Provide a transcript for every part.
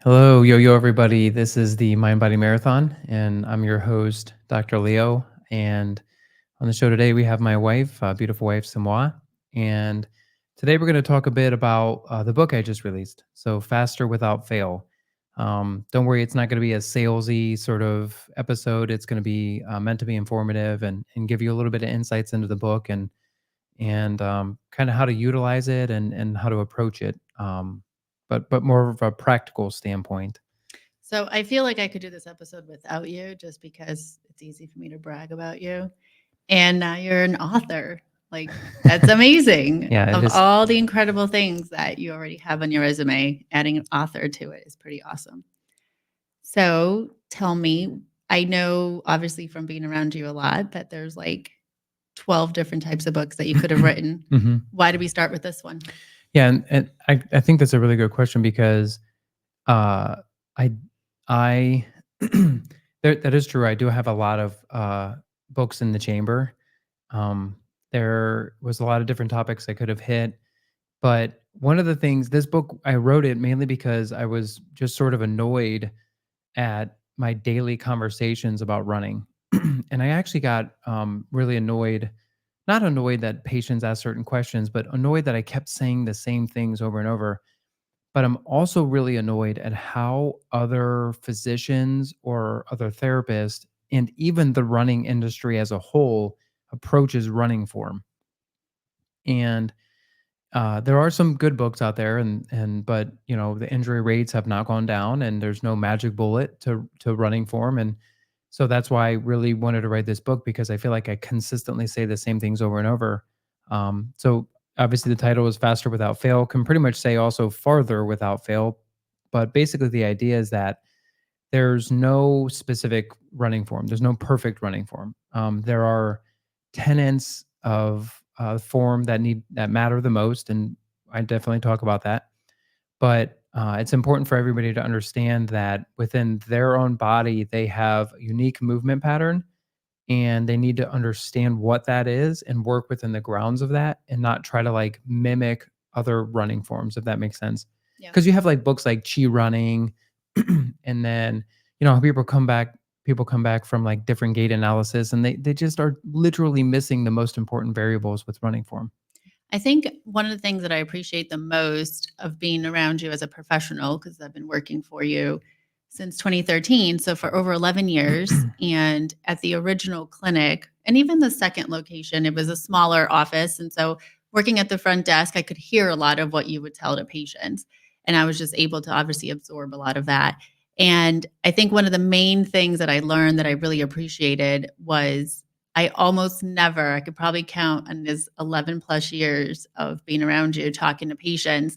Hello, yo, everybody. This is the MindBody Marathon, and I'm your host, Dr. Leo. And on the show today, we have my wife, beautiful wife, Samua. And today we're going to talk a bit about the book I just released. So, Faster Without Fail. Don't worry, it's not going to be a salesy sort of episode. It's going to be meant to be informative and give you a little bit of insights into the book and kind of how to utilize it and how to approach it. But more of a practical standpoint. So I feel like I could do this episode without you just because it's easy for me to brag about you. And now you're an author. Like, that's amazing. Yeah, it Of is. all the incredible things that you already have on your resume, adding an author to it is pretty awesome. So tell me, I know obviously from being around you a lot that there's like 12 different types of books that you could have written. Mhm. Why did we start with this one? Yeah, and I think that's a really good question because uh, I I that is true. I do have a lot of books in the chamber. There was a lot of different topics I could have hit, but one of the things this book I wrote it mainly because I was just sort of annoyed at my daily conversations about running. And I actually got really annoyed, not annoyed that patients asked certain questions, but annoyed that I kept saying the same things over and over. But I'm also really annoyed at how other physicians or other therapists and even the running industry as a whole approaches running form. And there are some good books out there, and but the injury rates have not gone down, and there's no magic bullet to running form, and so that's why I really wanted to write this book because I feel like I consistently say the same things over and over. So obviously the title is Faster Without Fail. Can pretty much say also Farther Without Fail, but basically the idea is that there's no specific running form. There's no perfect running form. There are tenets of form that matter the most, and I definitely talk about that. But it's important for everybody to understand that within their own body, they have a unique movement pattern, and they need to understand what that is and work within the grounds of that, and not try to like mimic other running forms, if that makes sense. Yeah. Because you have like books like Chi Running, and then how people come back from like different gait analysis, and they just are literally missing the most important variables with running form. I think one of the things that I appreciate the most of being around you as a professional, because I've been working for you since 2013, so for over 11 years, and at the original clinic, and even the second location, it was a smaller office. And so working at the front desk, I could hear a lot of what you would tell to patients. And I was just able to obviously absorb a lot of that. And I think one of the main things that I learned that I really appreciated was I almost never, I could probably count on this 11 plus years of being around you, talking to patients,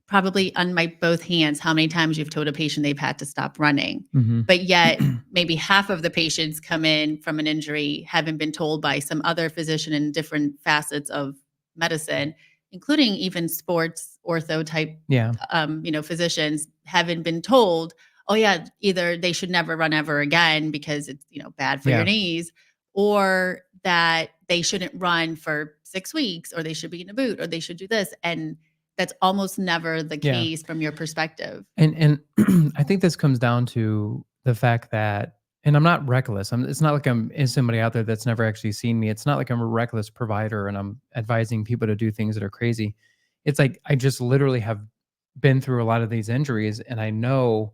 probably on my both hands, how many times you've told a patient they've had to stop running. Mhm. But yet, maybe half of the patients come in from an injury, having been told by some other physician in different facets of medicine, including even sports ortho type, Yeah. physicians, having been told, oh yeah, either they should never run ever again because it's bad for your Yeah. knees, or that they shouldn't run for 6 weeks, or they should be in a boot, or they should do this, and that's almost never the Yeah. case from your perspective. And I think this comes down to the fact that, and I'm not reckless. It's not like I'm is somebody out there that's never actually seen me. It's not like I'm a reckless provider and I'm advising people to do things that are crazy. It's like I just literally have been through a lot of these injuries, and I know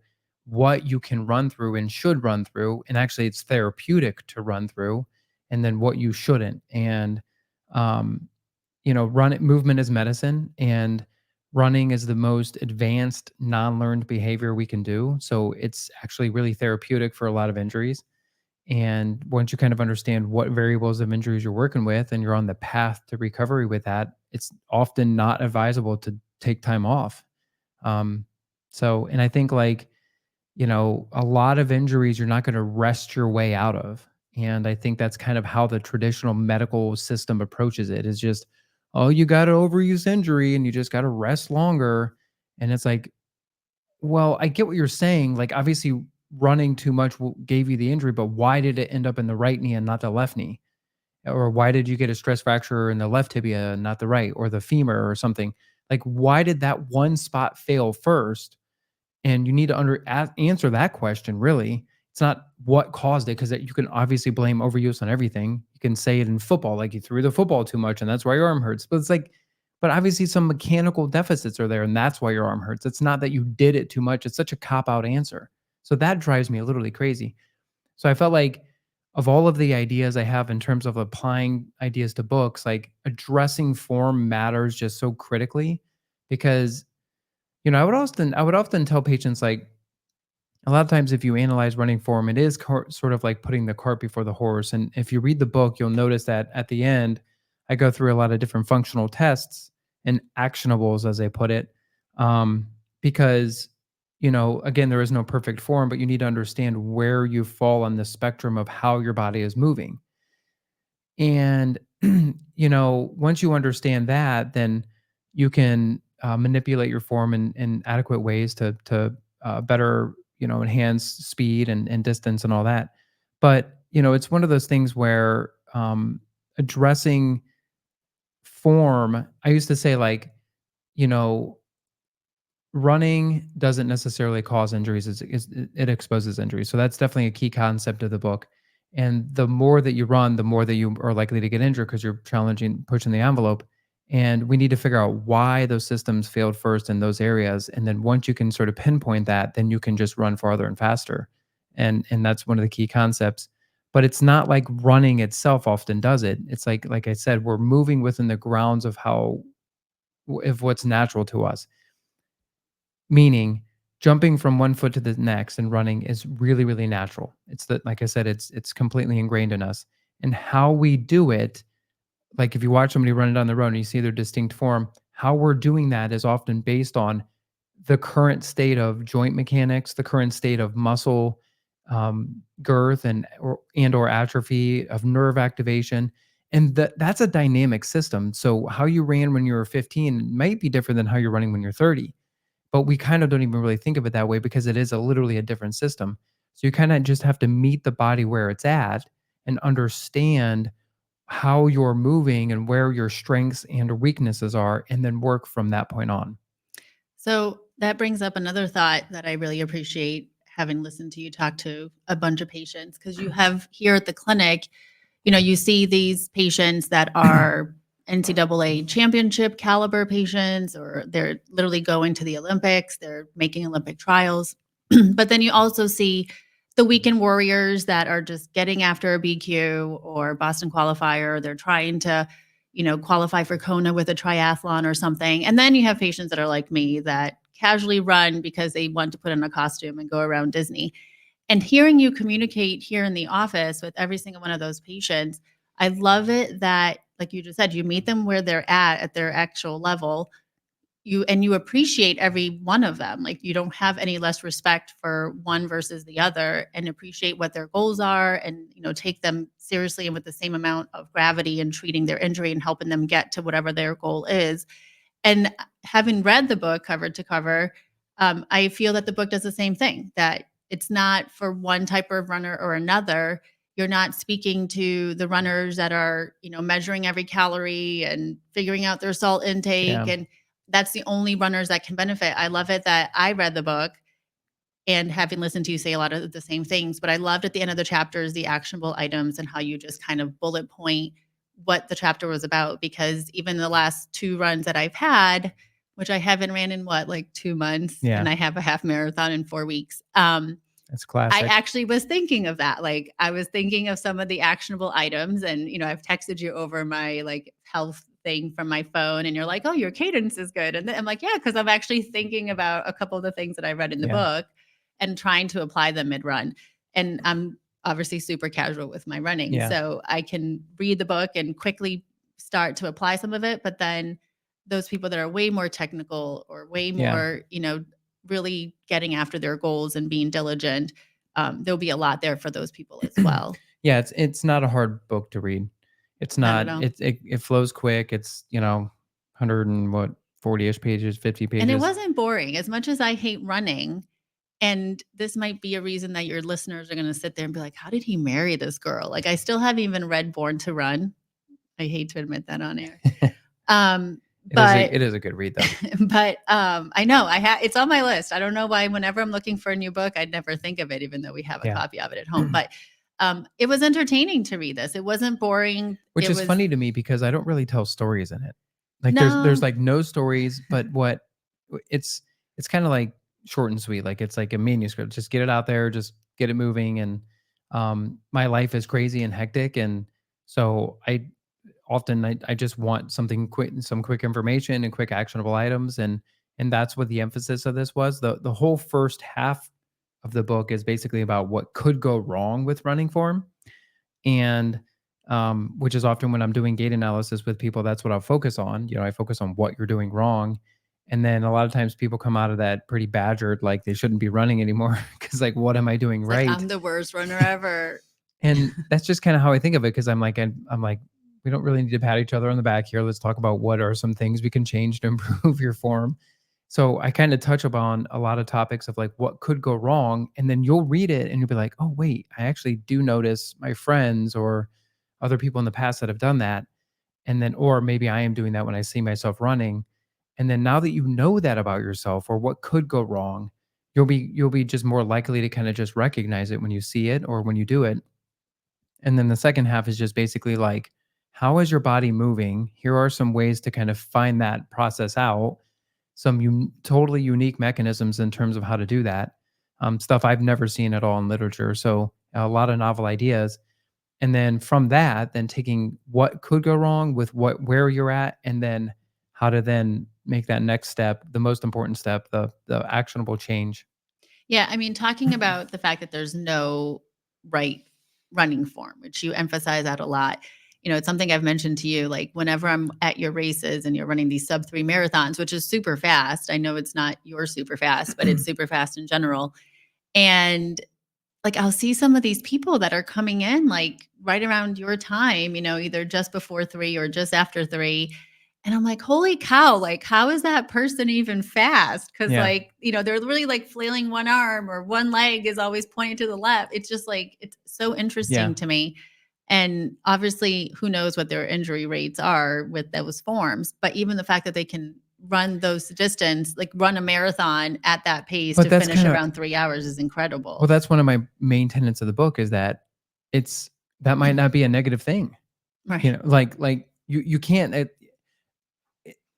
what you can run through and should run through, and actually it's therapeutic to run through, and then what you shouldn't. And um, run movement is medicine, and running is the most advanced non-learned behavior we can do. So it's actually really therapeutic for a lot of injuries. And once you kind of understand what variables of injuries you're working with and you're on the path to recovery with that, it's often not advisable to take time off. Um, and I think like, a lot of injuries you're not going to rest your way out of. And I think that's kind of how the traditional medical system approaches it is just, oh, you got an overuse injury and you just got to rest longer. And it's like, well, I get what you're saying. Like, obviously, running too much gave you the injury, but why did it end up in the right knee and not the left knee? Or why did you get a stress fracture in the left tibia and not the right, or the femur or something? Like, why did that one spot fail first? And you need to answer that question, really. It's not what caused it, because you can obviously blame overuse on everything. You can say it in football, like you threw the football too much and that's why your arm hurts. But it's like, but obviously some mechanical deficits are there and that's why your arm hurts. It's not that you did it too much. It's such a cop out answer. So that drives me literally crazy. So I felt like, of all of the ideas I have in terms of applying ideas to books, like addressing form matters just so critically, because I would often tell patients, like, a lot of times if you analyze running form, it is sort of like putting the cart before the horse. And if you read the book, you'll notice that at the end, I go through a lot of different functional tests and actionables, as they put it, because, again, there is no perfect form, but you need to understand where you fall on the spectrum of how your body is moving. And, once you understand that, then you can manipulate your form in adequate ways to better, enhance speed and distance and all that. But, it's one of those things where addressing form, I used to say, like, you know, running doesn't necessarily cause injuries, it exposes injuries. So that's definitely a key concept of the book. And the more that you run, the more that you are likely to get injured, because you're challenging, pushing the envelope. And we need to figure out why those systems failed first in those areas. And then once you can sort of pinpoint that, then you can just run farther and faster. And that's one of the key concepts. But it's not like running itself often does it. It's like I said, we're moving within the grounds of of what's natural to us. Meaning, jumping from one foot to the next and running is really, really natural. It's that, like I said, it's completely ingrained in us. And how we do it, like if you watch somebody running down the road and you see their distinct form, how we're doing that is often based on the current state of joint mechanics, the current state of muscle girth and or atrophy, of nerve activation. And that's a dynamic system. So how you ran when you were 15 might be different than how you're running when you're 30, but we kind of don't even really think of it that way, because it is literally a different system. So you kind of just have to meet the body where it's at and understand how you're moving and where your strengths and weaknesses are, and then work from that point on. So that brings up another thought that I really appreciate, having listened to you talk to a bunch of patients, because you have here at the clinic, you see these patients that are NCAA championship caliber patients, or they're literally going to the Olympics, they're making Olympic trials. But then you also see the weekend warriors that are just getting after a BQ or Boston qualifier. They're trying to, qualify for Kona with a triathlon or something. And then you have patients that are like me, that casually run because they want to put on a costume and go around Disney. And hearing you communicate here in the office with every single one of those patients, I love it that, like you just said, you meet them where they're at their actual level. You appreciate every one of them. Like, you don't have any less respect for one versus the other, and appreciate what their goals are, and take them seriously and with the same amount of gravity in treating their injury and helping them get to whatever their goal is. And having read the book cover to cover, I feel that the book does the same thing, that it's not for one type of runner or another. You're not speaking to the runners that are, measuring every calorie and figuring out their salt intake. Yeah. And that's the only runners that can benefit. I love it that I read the book, and having listened to you say a lot of the same things, but I loved at the end of the chapters, the actionable items, and how you just kind of bullet point what the chapter was about. Because even the last 2 runs that I've had, which I haven't ran in like 2 months, Yeah. and I have a half marathon in 4 weeks. That's I classic. actually was thinking of that. Like, I was thinking of some of the actionable items, and I've texted you over my health thing from my phone, and you're like, "Oh, your cadence is good." And then I'm like, "Yeah," because I'm actually thinking about a couple of the things that I read in the Yeah. book and trying to apply them mid-run. And I'm obviously super casual with my running, Yeah. so I can read the book and quickly start to apply some of it. But then those people that are way more technical, or way Yeah. more, really getting after their goals and being diligent, there'll be a lot there for those people as well. Yeah, it's not a hard book to read. It's Not at not all. it flows quick. It's, 100 and what, 40-ish pages, 50 And it pages. wasn't boring. As much as I hate running, and this might be a reason that your listeners are going to sit there and be like, "How did he marry this girl?" I still haven't even read Born to Run. I hate to admit that on air. But it is a good read though. but I know it's on my list. I don't know why whenever I'm looking for a new book, I'd never think of it, even though we have a Yeah. copy of it at home. But it was entertaining to read this. It wasn't boring. Which It is was funny to me because I don't really tell stories in it. Like there's no, like no stories, but it's it's kind of like short and sweet. Like it's like a manuscript. Just get it out there, just get it moving. And my life is crazy and hectic. And so I just want something quick, some quick information and quick actionable items. And that's what the emphasis of this was. The whole first half of the book is basically about what could go wrong with running form. And which is often when I'm doing gait analysis with people, that's what I'll focus on. I focus on what you're doing wrong. And then a lot of times people come out of that pretty badgered, like they shouldn't be running anymore because, like, what am I doing it's like right? I'm the worst runner ever. And that's just kind of how I think of it because I'm like, we don't really need to pat each other on the back here. Let's talk about what are some things we can change to improve your form. So I kind of touch upon a lot of topics of like what could go wrong. And then you'll read it and you'll be like, oh, wait, I actually do notice my friends or other people in the past that have done that. And then, or maybe I am doing that when I see myself running. And then now that you know that about yourself or what could go wrong, you'll be just more likely to kind of just recognize it when you see it or when you do it. And then the second half is just basically like, how is your body moving? Here are some ways to kind of find that process out, some totally unique mechanisms in terms of how to do that. Stuff I've never seen at all in literature. So a lot of novel ideas. And then from that, then taking what could go wrong with where you're at, and then how to then make that next step, the most important step, the actionable change. Yeah, I mean, talking about the fact that there's no right running form, which you emphasize that a lot. It's something I've mentioned to you. Like whenever I'm at your races and you're running these sub 3 marathons, which is super fast. I know it's not your super fast, but it's super fast in general. And like I'll see some of these people that are coming in like right around your time, either just before 3 or just after 3. And I'm like, holy cow, like, how is that person even fast? Cause Yeah. like, they're really like flailing one arm or one leg is always pointing to the left. It's just like, it's so Yeah. interesting to me. And obviously, who knows what their injury rates are with those forms. But even the fact that they can run those distance, like run a marathon at that pace But to that's finish kind of around 3 hours is well, incredible. that's one of my main tenets of the book is that that might not be a negative thing. Right. Like you can't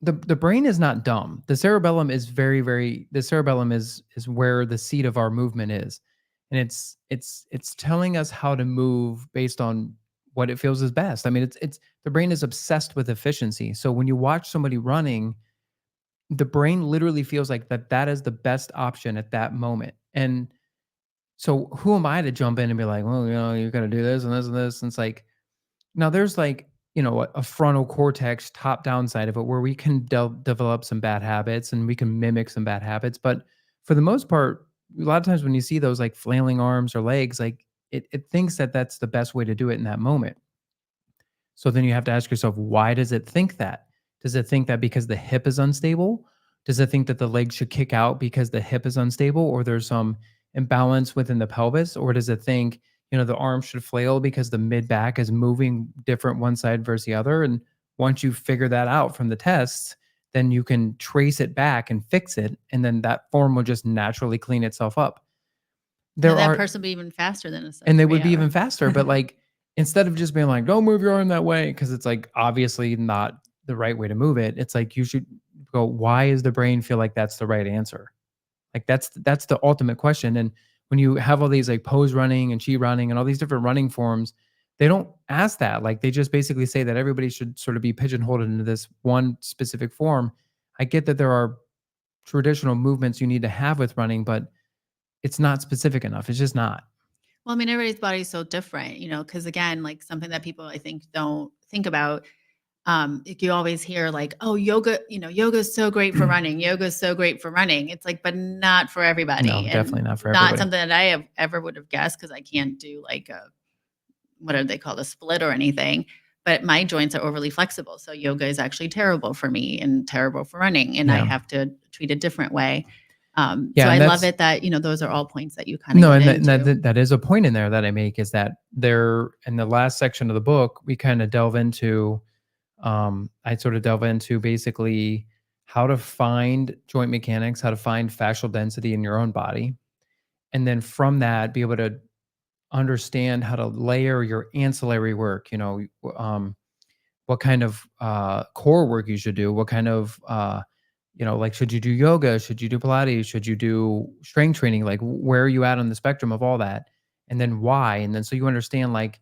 the brain is not dumb. The cerebellum is the cerebellum is where the seat of our movement is. And it's telling us how to move based on what it feels is best. I mean, it's the brain is obsessed with efficiency. So when you watch somebody running, the brain literally feels like that is the best option at that moment. And so who am I to jump in and be like, well, you got to do this and this and this. And it's like, now there's like, a frontal cortex top down side of it where we can develop some bad habits and we can mimic some bad habits. But for the most part, a lot of times when you see those like flailing arms or legs, like it thinks that that's the best way to do it in that moment. So then you have to ask yourself, why does it think that? Does it think that because the hip is unstable? Does it think that the leg should kick out because the hip is unstable or there's some imbalance within the pelvis? Or does it think, the arm should flail because the mid back is moving different one side versus the other? And once you figure that out from the tests, then you can trace it back and fix it. And then that form will just naturally clean itself up. And There that are person will be even faster than a sub and they would 3 be even hour. faster, but, like, instead of just being like, "Don't move your arm that way," because it's, like, obviously not the right way to move it, it's like you should go, "Why does the brain feel like that's the right answer?" Like, that's the ultimate question, and when you have all these, like, pose running and cheat running and all these different running forms, they don't ask that, like, they just basically say that everybody should sort of be pigeonholed into this one specific form. I get that there are traditional movements you need to have with running, but it's not specific enough, it's just not. Well, I mean, everybody's body is so different, because again, like something that people I think don't think about. Like you always hear like, oh, yoga is so great for running. Yoga is so great for running. It's like, but not for No, everybody, and definitely not for not everybody. something that I have ever would have guessed because I can't do like a what are they called a split or anything. But my joints are overly flexible, so yoga is actually terrible for me and terrible for running, and I Yeah. have to treat a different way. So Yeah, I and love that's it that those are all points that you kind of no, get and into. that is a point in there that I make is that there in the last section of the book, we kinda delve into, I sort of delve into basically how to find joint mechanics, how to find fascial density in your own body, and then from that, be able to understand how to layer your ancillary work. What kind of core work you should do, what kind of like, should you do yoga, should you do Pilates, should you do strength training, like where are you at on the spectrum of all that, and then why, and then so you understand like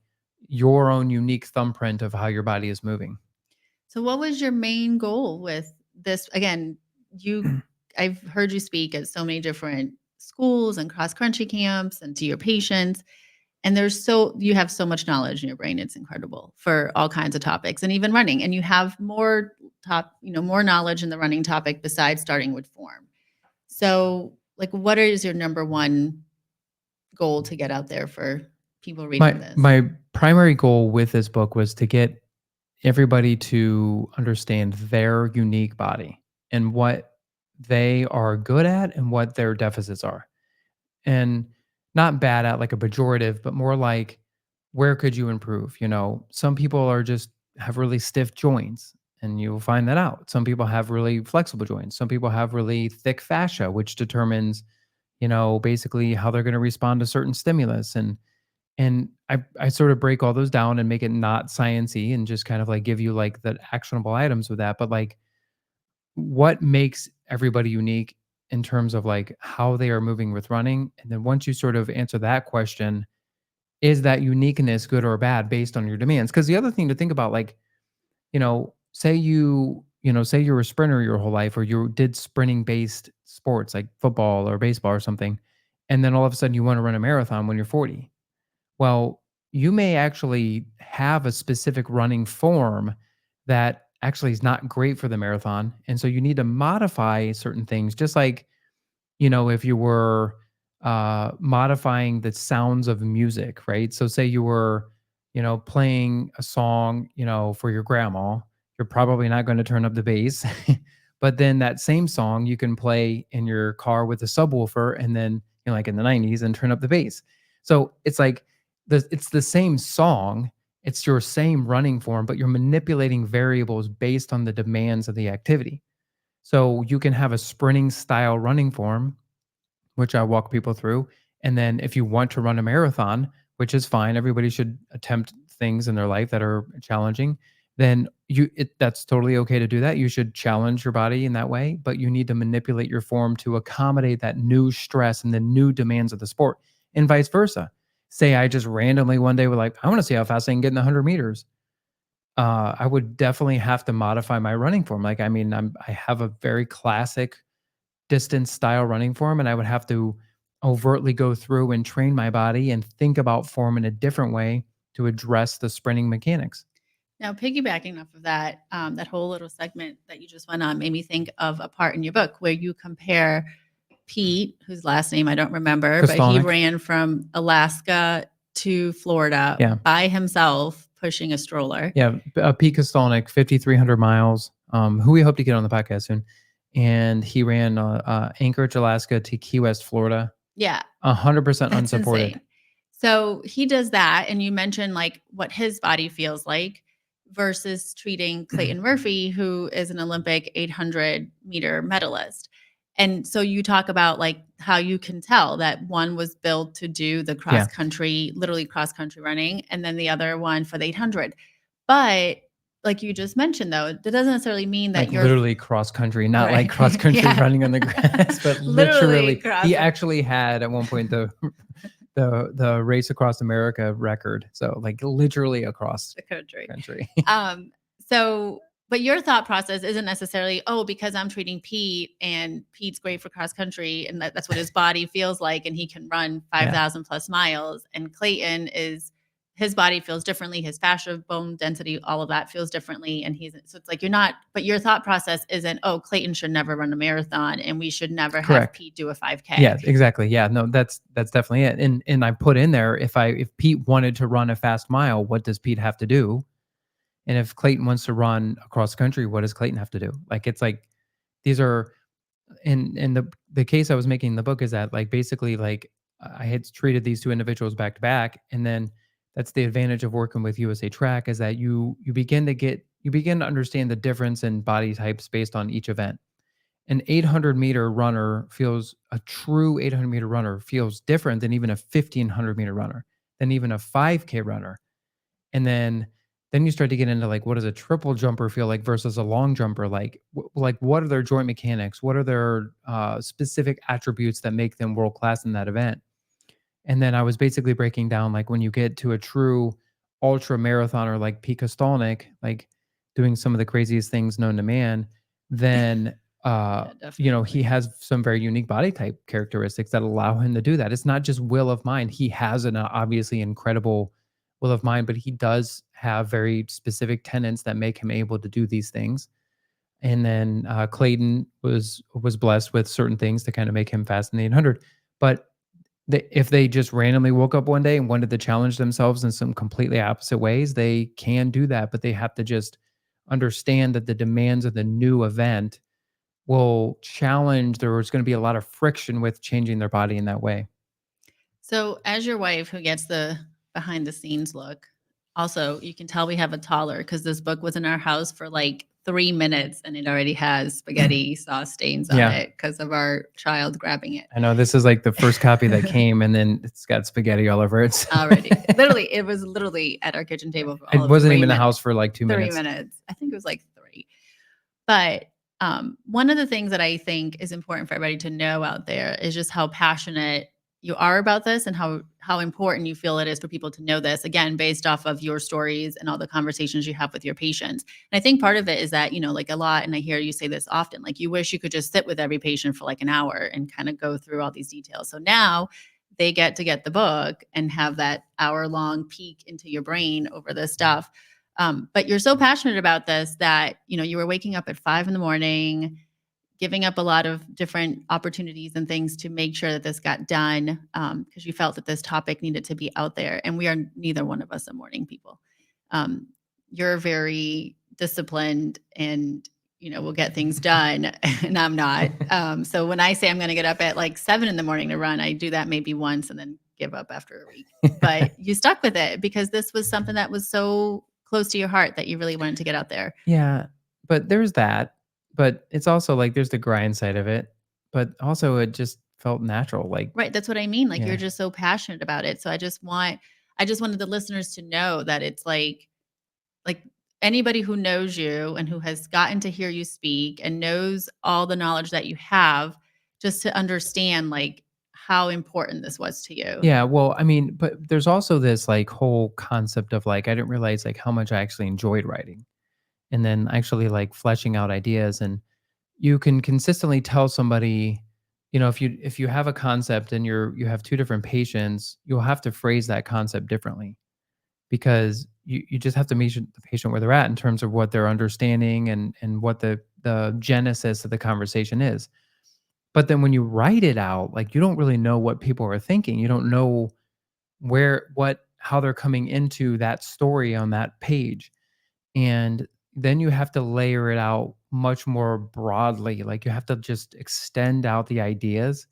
your own unique thumbprint of how your body is moving. So what was your main goal with this? Again, you I've heard you speak at so many different schools and cross country camps and to your patients. And you have so much knowledge in your brain. It's incredible for all kinds of topics and even running. And you have more knowledge in the running topic besides starting with form. So like what is your number one goal to get out there for people reading this? My primary goal with this book was to get everybody to understand their unique body and what they are good at and what their deficits are. And not bad at like a pejorative, but more like where could you improve? Some people are just have really stiff joints and you'll find that out. Some people have really flexible joints. Some people have really thick fascia, which determines, basically how they're going to respond to certain stimulus. And I sort of break all those down and make it not sciency and just kind of like give you like the actionable items with that. But like what makes everybody unique in terms of like how they are moving with running. And then once you sort of answer that question, is that uniqueness good or bad based on your demands? Because the other thing to think about, like, say you're a sprinter your whole life, or you did sprinting based sports like football or baseball or something, and then all of a sudden you want to run a marathon when you're 40. Well, you may actually have a specific running form that actually is not great for the marathon. And so you need to modify certain things, just like, if you were modifying the sounds of music, right? So, say you were, playing a song, for your grandma, you're probably not going to turn up the bass. But then that same song you can play in your car with a subwoofer and then, like in the 90s, and turn up the bass. So it's like it's the same song, it's your same running form, but you're manipulating variables based on the demands of the activity. So you can have a sprinting style running form, which I walk people through. And then if you want to run a marathon, which is fine, everybody should attempt things in their life that are challenging, then that's totally okay to do that. You should challenge your body in that way, but you need to manipulate your form to accommodate that new stress and the new demands of the sport, and vice versa. Say I just randomly one day were like, I want to see how fast I can get in the 100 meters. I would definitely have to modify my running form. Like, I mean, I have a very classic distance style running form, and I would have to overtly go through and train my body and think about form in a different way to address the sprinting mechanics. Now, piggybacking off of that, that whole little segment that you just went on made me think of a part in your book where you compare Pete, whose last name I don't remember, but he Kostolnik. ran from Alaska to Florida Yeah. by himself pushing a stroller. Yeah. Pete Kostolnik, 5,300 miles, who we hope to get on the podcast soon. And he ran Anchorage, Alaska to Key West, Florida, Yeah. 100% That's unsupported. insane. So he does that, and you mentioned like what his body feels like versus treating Clayton Murphy, who is an Olympic 800-meter medalist. And so you talk about like how you can tell that one was built to do the cross Yeah. country, literally cross country running, and then the other one for the 800. But like you just mentioned, though, that doesn't necessarily mean that Like you're literally cross country, not like right. cross country Yeah. running on the grass, but Literally literally, cross he actually had at one point the race across America record. So like literally across the country. country. So, but your thought process isn't necessarily, oh, because I'm treating Pete and Pete's great for cross country and that's what his body feels like and he can run 5,000 plus miles. And Clayton his body feels differently. His fascia, bone density, all of that feels differently. And so it's like but your thought process isn't, oh, Clayton should never run a marathon and we should never have Pete do a 5K. Yes, exactly. Yeah, no, that's definitely it. And I put in there, if Pete wanted to run a fast mile, what does Pete have to do? And if Clayton wants to run across country, what does Clayton have to do? Like, it's like these are in the case I was making in the book is that like basically like I had treated these two individuals back to back, and then that's the advantage of working with USA Track is that you begin to get you begin to understand the difference in body types based on each event. An 800-meter runner feels a true 800-meter runner feels different than even a 1,500-meter runner, than even a 5K runner. And then you start to get into, like, what does a triple jumper feel like versus a long jumper? Like, what are their joint mechanics? What are their, specific attributes that make them world class in that event? And then I was basically breaking down, like, when you get to a true ultra marathoner like Pete Kostelnik, like, doing some of the craziest things known to man, then, Yeah, definitely. he has some very unique body type characteristics that allow him to do that. It's not just will of mind. He has an obviously incredible will of mind, but he does have very specific tenets that make him able to do these things. And then, Clayton was blessed with certain things to kind of make him fast in the 800. But if they just randomly woke up one day and wanted to challenge themselves in some completely opposite ways, they can do that, but they have to just understand that the demands of the new event will challenge there's gonna be a lot of friction with changing their body in that way. So, as your wife who gets the behind the scenes look, also, you can tell we have a toddler because this book was in our house for like 3 minutes and it already has spaghetti sauce stains on Yeah. it because of our child grabbing it. I know this is like the first copy that came, and then it's got spaghetti all over it. So Already. Literally, it was literally at our kitchen table for all it of wasn't even 3 in the minutes. house for like 2 3 minutes. minutes. I think it was like 3. But, one of the things that I think is important for everybody to know out there is just how passionate you are about this and how important you feel it is for people to know this, again, based off of your stories and all the conversations you have with your patients. And I think part of it is that, like a lot, and I hear you say this often, like you wish you could just sit with every patient for like an hour and kind of go through all these details. So now they get the book and have that hour-long peek into your brain over this stuff. But you're so passionate about this that, you were waking up at 5 in the morning, giving up a lot of different opportunities and things to make sure that this got done, because you felt that this topic needed to be out there. And we are neither one of us are morning people. Um, you're very disciplined and, we'll get things done, and I'm not. So when I say I'm going to get up at like 7 in the morning to run, I do that maybe once and then give up after a week. But you stuck with it because this was something that was so close to your heart that you really wanted to get out there. Yeah, but there's that, but it's also like there's the grind side of it, but also it just felt natural, like Right, that's what I mean, like, you're yeah. just so passionate about it, so I just wanted the listeners to know that it's like, anybody who knows you and who has gotten to hear you speak and knows all the knowledge that you have, just to understand, like, how important this was to you. Yeah, well, I mean, but there's also this, like, whole concept of, like, I didn't realize, like, how much I actually enjoyed writing, and then actually, like, fleshing out ideas, and you can consistently tell somebody, if you have a concept and you have 2 different patients, you'll have to phrase that concept differently because you just have to meet the patient where they're at in terms of what they're understanding and what the genesis of the conversation is. But then when you write it out, like, you don't really know what people are thinking. You don't know how they're coming into that story on that page. And then you have to layer it out much more broadly. Like, you have to just extend out the ideas.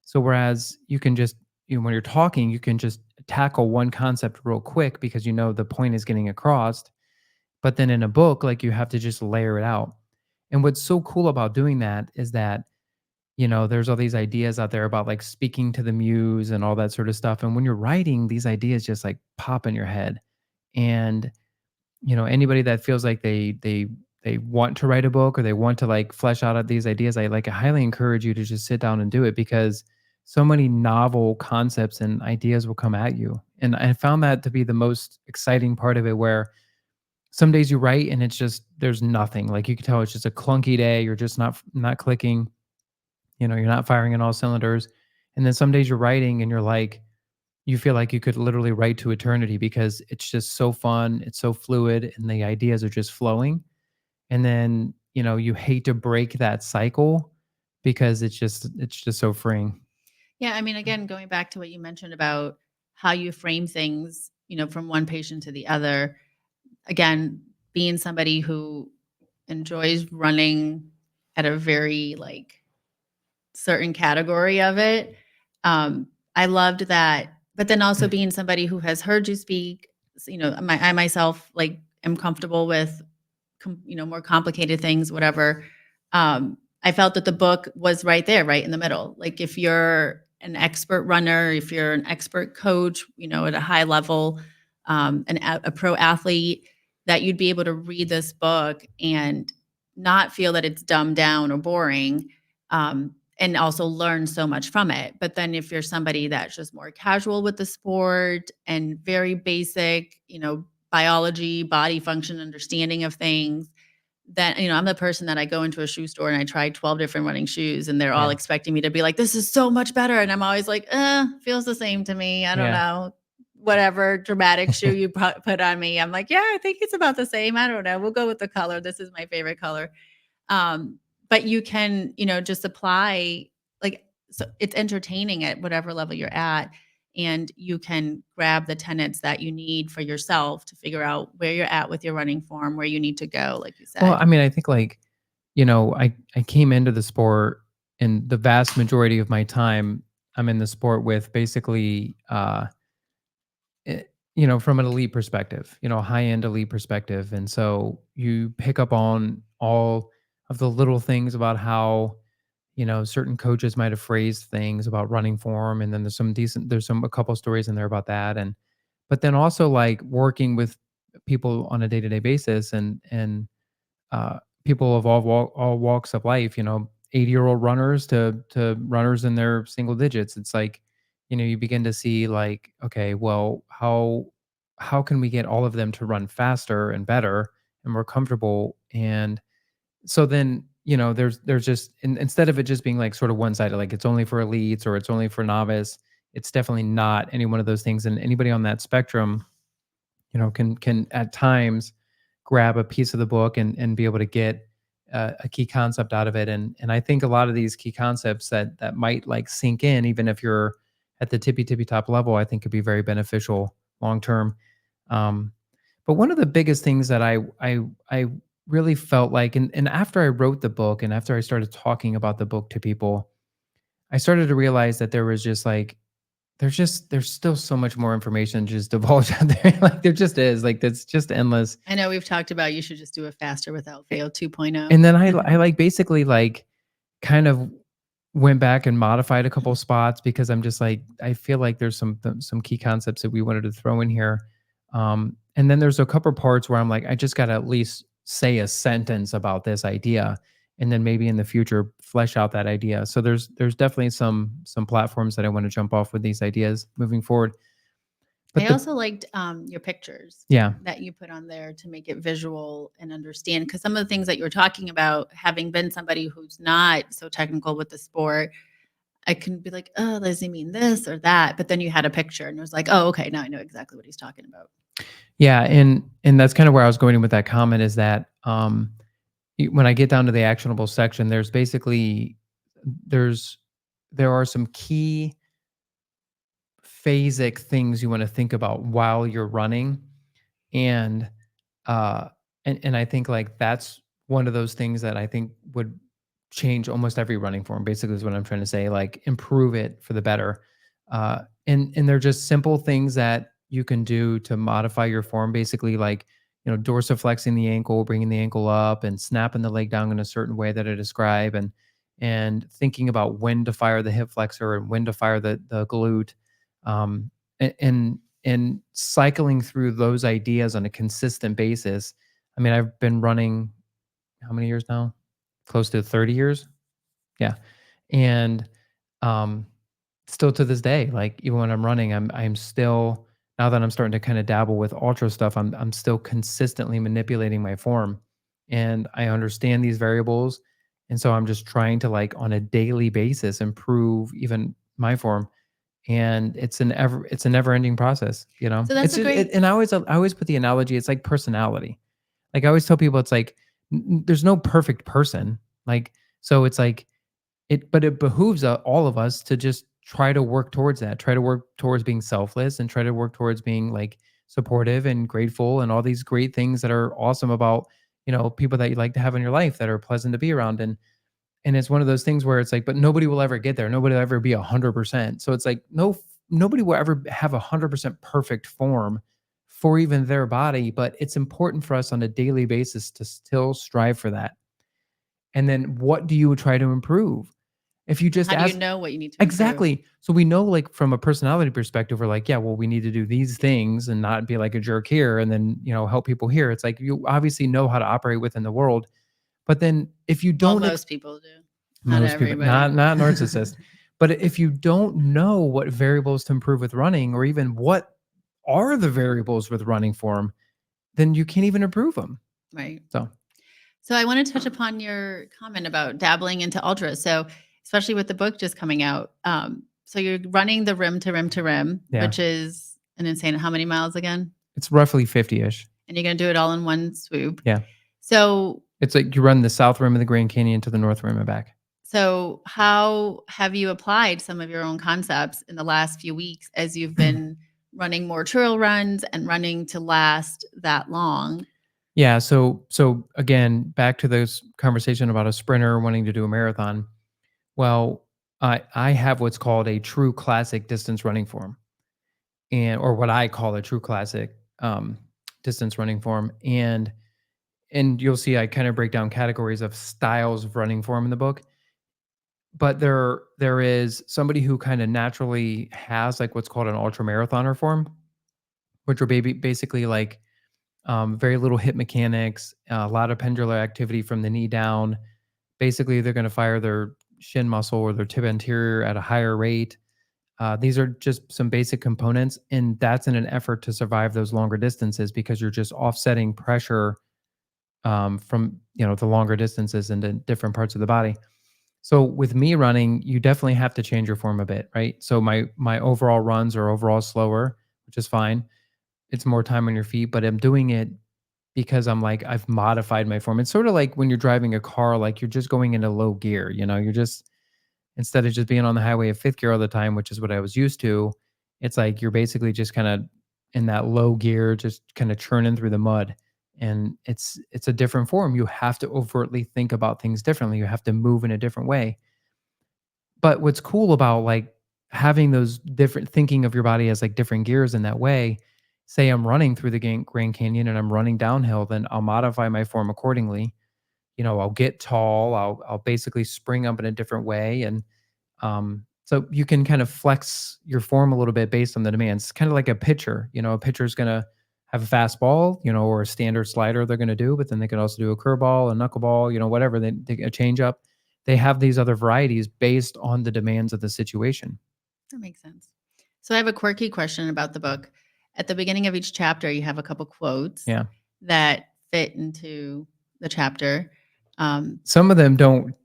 So whereas you can just, when you're talking, you can just tackle one concept real quick because the point is getting across. But then in a book, like, you have to just layer it out. And what's so cool about doing that is that, there's all these ideas out there about, like, speaking to the muse and all that sort of stuff. And when you're writing, these ideas just, like, pop in your head. And anybody that feels like they want to write a book or they want to, like, flesh out these ideas, I highly encourage you to just sit down and do it because so many novel concepts and ideas will come at you. And I found that to be the most exciting part of it, where some days you write and it's just there's nothing. Like, you can tell it's just a clunky day. You're just not clicking. You're not firing on all cylinders. And then some days you're writing and you feel like you could literally write to eternity because it's just so fun, it's so fluid, and the ideas are just flowing. And then, you hate to break that cycle because it's just so freeing. Yeah, I mean, again, going back to what you mentioned about how you frame things, from one patient to the other, again, being somebody who enjoys running at a very, like, certain category of it. I loved that, but then also being somebody who has heard you speak, I myself, like, am comfortable with more complicated things, whatever. I felt that the book was right there, right in the middle. Like if you're an expert runner, if you're an expert coach, at a high level, a pro athlete, that you'd be able to read this book and not feel that it's dumbed down or boring, and also learn so much from it. But then if you're somebody that's just more casual with the sport and very basic, biology, body function, understanding of things, then, I'm the person that I go into a shoe store and I try 12 different running shoes and they're all Yeah. expecting me to be like, this is so much better. And I'm always like, feels the same to me. I don't Yeah. know. Whatever dramatic shoe you put on me. I'm like, yeah, I think it's about the same. I don't know. We'll go with the color. This is my favorite color. But you can, just apply, like, so it's entertaining at whatever level you're at. And you can grab the tenets that you need for yourself to figure out where you're at with your running form, where you need to go, like you Well, said. I mean, I think like, I came into the sport and the vast majority of my time I'm in the sport with basically from an elite perspective, high end elite perspective. And so you pick up on all of the little things about how, certain coaches might have phrased things about running form. And then there's a couple stories in there about that. But then also like working with people on a day to day basis and people of all walks of life, 80-year-old runners to runners in their single digits. It's like, you begin to see like, okay, well, how can we get all of them to run faster and better and more comfortable? And so then, there's just instead of it just being like sort of one sided, like it's only for elites or it's only for novice, it's definitely not any one of those things. And anybody on that spectrum, can at times grab a piece of the book and be able to get a key concept out of it. And I think a lot of these key concepts that might like sink in, even if you're at the tippy top level, I think could be very beneficial long term. Um, but one of the biggest things that I really felt like, and after I wrote the book and after I started talking about the book to people, I started to realize that there was just like there's still so much more information just divulge out there. Like there just is. Like that's just endless. I know we've talked about you should just do a faster without A- fail 2.0. And then I like basically like kind of went back and modified a couple spots because I'm just like I feel like there's some key concepts that we wanted to throw in here. And then there's a couple parts where I'm like I just got to at least say a sentence about this idea and then maybe in the future flesh out that idea. So there's definitely some platforms that I want to jump off with these ideas moving forward. I But the also liked your pictures yeah. that you put on there to make it visual and understand. Because some of the things that you were talking about, having been somebody who's not so technical with the sport, I can be like, oh, does he mean this or that? But then you had a picture and it was like, oh, okay, now I know exactly what he's talking about. Yeah, and that's kind of where I was going with that comment is that when I get down to the actionable section, there's basically there's there are some key phasic things you want to think about while you're running, and uh, and I think like that's one of those things that I think would change almost every running form. Basically, is what I'm trying to say. Like improve it for the better. And they're just simple things that you can do to modify your form. Basically, like dorsiflexing the ankle, bringing the ankle up, and snapping the leg down in a certain way that I describe, and thinking about when to fire the hip flexor and when to fire the glute. Um, and cycling through those ideas on a consistent basis. I mean, I've been running how many years now? Close to 30 years. Yeah. And um still to this day, like even when I'm running, I'm still now that I'm starting to kind of dabble with ultra stuff, I'm still consistently manipulating my form. And I understand these variables. And so I'm just trying to like on a daily basis improve even my form and it's a never ending process, So that's it's a just great. and I always put the analogy, it's like personality. Like I always tell people it's like there's no perfect person, like so it's like but it behooves all of us to just try to work towards that, try to work towards being selfless and try to work towards being like supportive and grateful and all these great things that are awesome about people that you like to have in your life that are pleasant to be around. And it's one of those things where it's like, but nobody will ever get there. Nobody will ever be 100%. So it's like, nobody will ever have 100% perfect form for even their body, but it's important for us on a daily basis to still strive for that. And then what do you try to improve? If you And just how do you ask know what you need to improve? exactly. So we know like from a personality perspective, we're like, yeah, well, we need to do these things and not be like a jerk here and then, help people here. It's like you obviously know how to operate within the world. But then if you Well, don't most people do. Not most people, everybody. not narcissists. But if you don't know what variables to improve with running, or even what are the variables with running form, then you can't even improve them. Right. So So I want to touch upon your comment about dabbling into ultras. So especially with the book just coming out, so you're running the rim to rim to rim, yeah, which is an insane. How many miles again? it's roughly 50-ish. And you're going to do it all in one swoop. Yeah. So, It's like you run the south rim of the Grand Canyon to the north rim and back. so how have you applied some of your own concepts in the last few weeks as you've been running more trail runs and running to last that long? Yeah, so again, back to this conversation about a sprinter wanting to do a marathon. Well, I have what's called a true classic distance running form, and or what I call a true classic distance running form, and you'll see I kind of break down categories of styles of running form in the book. But there is somebody who kind of naturally has like what's called an ultra marathoner form, which are basically like very little hip mechanics, a lot of pendular activity from the knee down. Basically, they're going to fire their shin muscle or their tib anterior at a higher rate. These are just some basic components, and that's in an effort to survive those longer distances because you're just offsetting pressure from the longer distances into different parts of the body. So with me running, you definitely have to change your form a bit, right? So my overall runs are overall slower, which is fine. It's more time on your feet, but I'm doing it because I'm like, I've modified my form. It's sort of like when you're driving a car, like you're just going into low gear, you're just, instead of just being on the highway of fifth gear all the time, which is what I was used to, it's like you're basically just kind of in that low gear, just kind of churning through the mud. And it's a different form. You have to overtly think about things differently. You have to move in a different way. But what's cool about, like, having those different thinking of your body as, like, different gears in that way, say I'm running through the Grand Canyon and I'm running downhill, then I'll modify my form accordingly. I'll get tall, I'll basically spring up in a different way, and, so you can kind of flex your form a little bit based on the demands. It's kinda like a pitcher, a pitcher's gonna have a fastball, or a standard slider they're gonna do, but then they can also do a curveball, a knuckleball, whatever, they a changeup. They have these other varieties based on the demands of the situation. That makes sense. So I have a quirky question about the book. At the beginning of each chapter, you have a couple quotes Yeah. that fit into the chapter. Some of them don't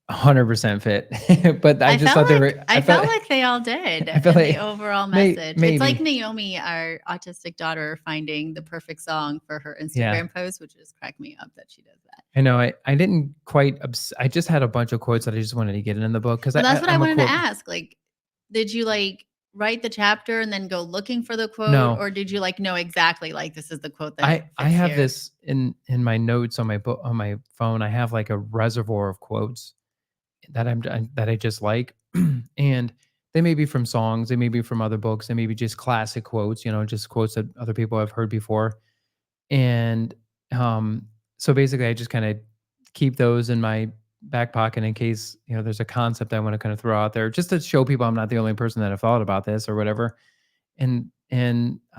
100% fit, but I just thought they were I felt like they all did I feel in the like overall message. It's like maybe. Naomi, our autistic daughter, finding the perfect song for her Yeah. Instagram post, which just cracked me up that she does that. I know I didn't quite I just had a bunch of quotes that I just wanted to get in the book because Well, that's what I I'm a wanted to quote. ask. Like, did you like write the chapter and then go looking for the quote, No. or did you like know exactly like this is the quote that I fits have here? this in my notes on my book on my phone. I have like a reservoir of quotes that I just like, and they may be from songs, they may be from other books, they may be just classic quotes, just quotes that other people have heard before. And so basically, I just kind of keep those in my back pocket in case there's a concept I want to kind of throw out there, just to show people I'm not the only person that have thought about this or whatever. And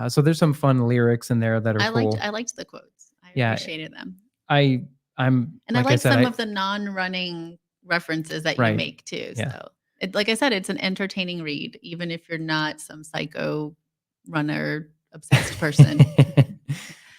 so there's some fun lyrics in there that are cool. I liked the quotes. I Yeah, appreciated them. I'm And I like I like said, some I of the non-running references that you right, make too. yeah. So, like I said, it's an entertaining read, even if you're not some psycho runner obsessed person.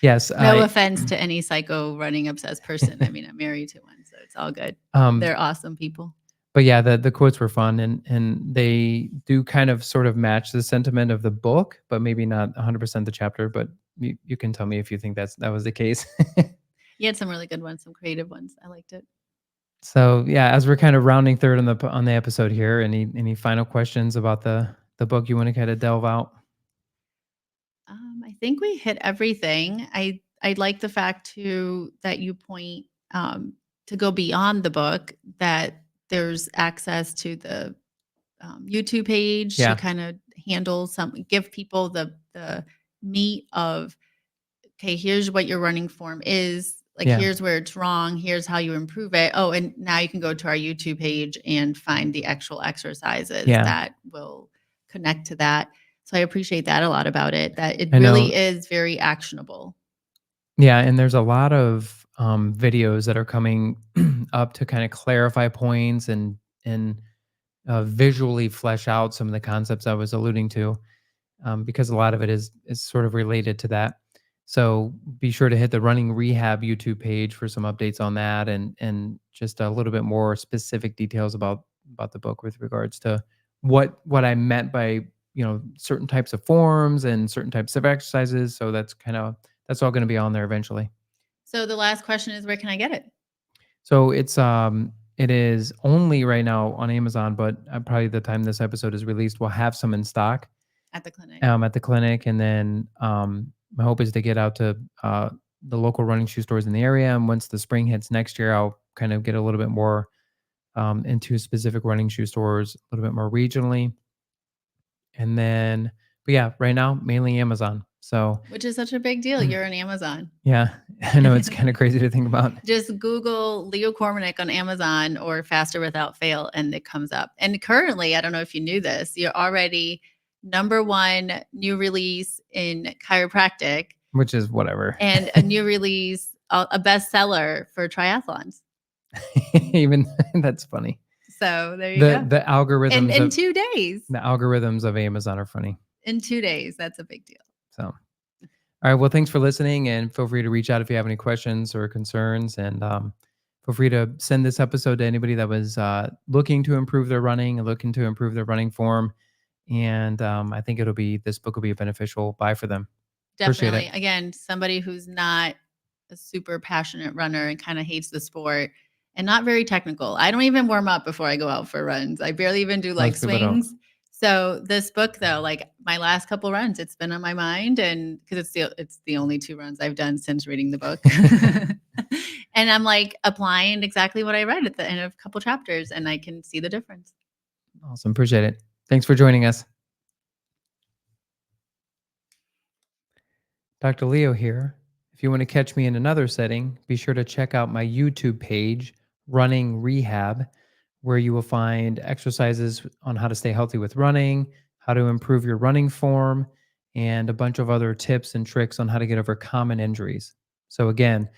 Yes, No I offense to any psycho running obsessed person. I mean, I'm married to one, so it's all good. um They're awesome people. but yeah, the quotes were fun, and they do kind of sort of match the sentiment of the book, but maybe not 100% the chapter, but you can tell me if you think that was the case. You had some really good ones, some creative ones. I liked it. So, yeah, as we're kind of rounding third on the episode here, any final questions about the book you wanna kinda delve out? I think we hit everything. I like the fact too that you point to go beyond the book, that there's access to the YouTube page to Yeah, kind of handle some, give people the meat of okay, here's what your running form is. Like, Yeah. here's where it's wrong. Here's how you improve it. Oh, and now you can go to our YouTube page and find the actual exercises Yeah. that will connect to that. So I appreciate that a lot about it, that it I know. really is very actionable. Yeah, and there's a lot of videos that are coming up to kind of clarify points and visually flesh out some of the concepts I was alluding to, because a lot of it is sort of related to that. So be sure to hit the Running Rehab YouTube page for some updates on that and just a little bit more specific details about the book with regards to what I meant by certain types of forms and certain types of exercises. So that's all going to be on there eventually. So the last question is, where can I get it? So it is only right now on Amazon, but probably the time this episode is released, we'll have some in stock At the clinic. at the clinic, and then my hope is to get out to the local running shoe stores in the area. And once the spring hits next year, I'll kind of get a little bit more into specific running shoe stores, a little bit more regionally, and then, but yeah, right now mainly Amazon. So Which is such a big deal. You're on Amazon. yeah, I know it's kind of crazy to think about. Just Google Leo Kormanik on Amazon or Faster Without Fail, and it comes up. And currently, I don't know if you knew this, you're already number one new release in chiropractic Which is whatever. and a new release, a bestseller for triathlons. Even that's funny. So there you go. The algorithms In of 2 days. the algorithms of Amazon are funny. In 2 days. That's a big deal. So, all right. Well, thanks for listening, and feel free to reach out if you have any questions or concerns, and feel free to send this episode to anybody that was looking to improve their running and looking to improve their running form. And I think this book will be a beneficial buy for them. Appreciate Definitely. it. Again, somebody who's not a super passionate runner and kind of hates the sport and not very technical. I don't even warm up before I go out for runs. I barely even do like Most people don't. swings. So this book though, like my last couple runs, it's been on my mind, and because it's the only 2 runs I've done since reading the book. And I'm like applying exactly what I read at the end of a couple chapters, and I can see the difference. Awesome. Appreciate it. Thanks for joining us. Dr. Leo here. If you want to catch me in another setting, be sure to check out my YouTube page, Running Rehab, where you will find exercises on how to stay healthy with running, how to improve your running form, and a bunch of other tips and tricks on how to get over common injuries. So again,